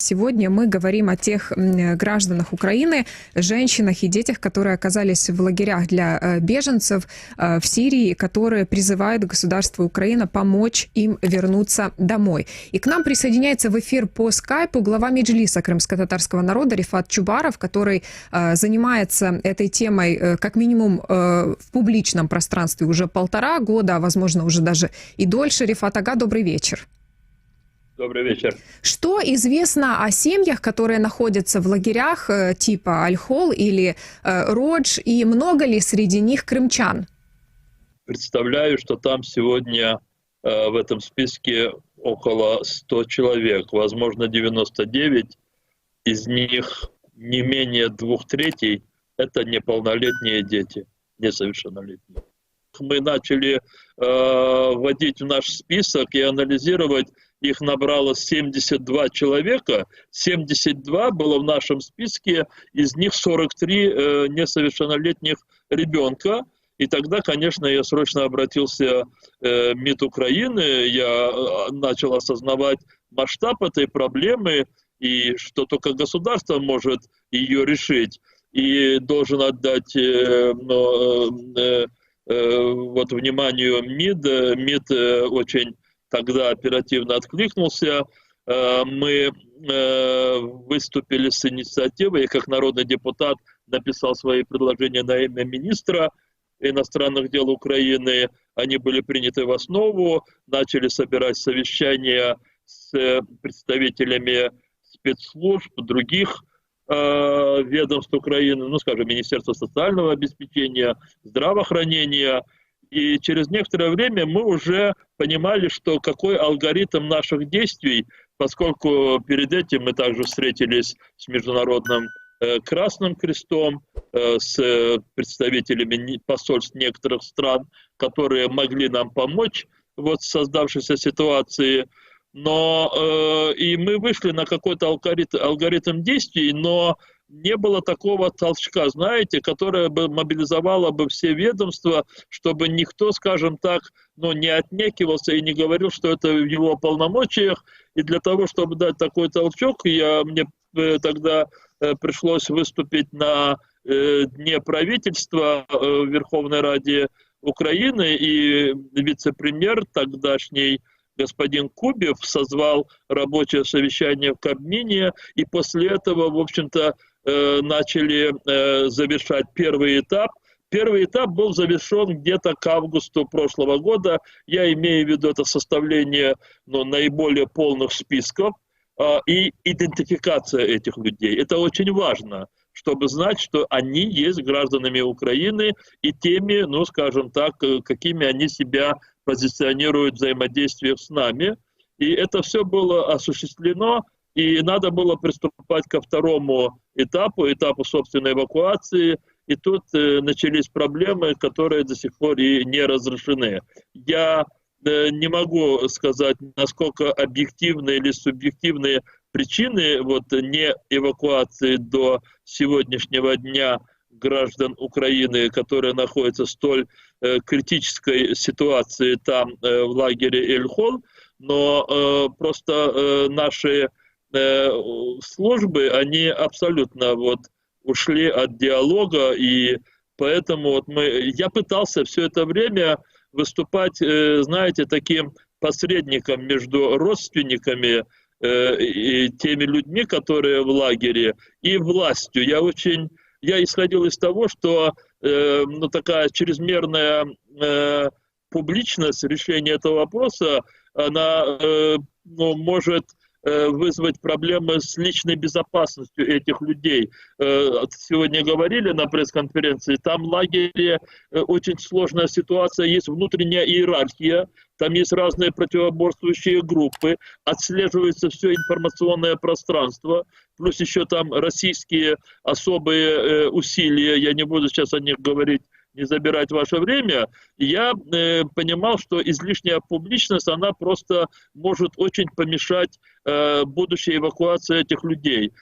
Сегодня мы говорим о тех гражданах Украины, женщинах и детях, которые оказались в лагерях для беженцев в Сирии, которые призывают государство Украина помочь им вернуться домой. И к нам присоединяется в эфир по скайпу глава Меджлиса крымско-татарского народа Рифат Чубаров, который занимается этой темой как минимум в публичном пространстве уже 1,5 года, а возможно уже даже и дольше. Рифат ага, добрый вечер. Добрый вечер. Что известно о семьях, которые находятся в лагерях типа Аль-Хол или Родж, и много ли среди них крымчан? Представляю, что там сегодня в этом списке около 100 человек, возможно 99, из них не менее 2/3 это неполнолетние дети, несовершеннолетние. Мы начали вводить в наш список и анализировать. Их набралось 72 человека, 72 было в нашем списке, из них 43 несовершеннолетних ребенка. И тогда, конечно, я срочно обратился в МИД Украины, я начал осознавать масштаб этой проблемы, и что только государство может ее решить. И должен отдать вот вниманию МИД. МИД очень тогда оперативно откликнулся. Мы выступили с инициативой, я как народный депутат написал свои предложения на имя министра иностранных дел Украины. Они были приняты в основу, начали собирать совещания с представителями спецслужб, других ведомств Украины, ну, скажем, Министерства социального обеспечения, здравоохранения. И через некоторое время мы уже понимали, что какой алгоритм наших действий, поскольку перед этим мы также встретились с Международным Красным Крестом, с представителями посольств некоторых стран, которые могли нам помочь вот, в создавшейся ситуации. Но и мы вышли на какой-то алгоритм действий, но не было такого толчка, знаете, которое бы мобилизовало бы все ведомства, чтобы никто, скажем так, ну, не отнекивался и не говорил, что это в его полномочиях. И для того, чтобы дать такой толчок, мне тогда пришлось выступить на Дне правительства в Верховной Раде Украины, и вице-премьер тогдашний господин Кубев созвал рабочее совещание в Кабмине, и после этого, в общем-то, начали завершать первый этап. Первый этап был завершен где-то к августу прошлого года. Я имею в виду это составление наиболее полных списков и идентификация этих людей. Это очень важно, чтобы знать, что они есть гражданами Украины и теми, ну, скажем так, какими они себя позиционируют в взаимодействиях с нами. И это все было осуществлено, и надо было приступать ко второму этапу собственной эвакуации. И тут начались проблемы, которые до сих пор и не разрешены. Я не могу сказать, насколько объективные или субъективные причины вот, не эвакуации до сегодняшнего дня граждан Украины, которые находятся в столь критической ситуации там, в лагере Эль-Хол, но просто наши службы, они абсолютно вот, ушли от диалога, и поэтому вот я пытался все это время выступать, знаете, таким посредником между родственниками и теми людьми, которые в лагере, и властью. Я исходил из того, что такая чрезмерная публичность решения этого вопроса, она может вызвать проблемы с личной безопасностью этих людей. Сегодня говорили на пресс-конференции, там в лагере очень сложная ситуация, есть внутренняя иерархия, там есть разные противоборствующие группы, отслеживается все информационное пространство, плюс еще там российские особые усилия, я не буду сейчас о них говорить, не забирать ваше время, я понимал, что излишняя публичность, она просто может очень помешать будущей эвакуации этих людей.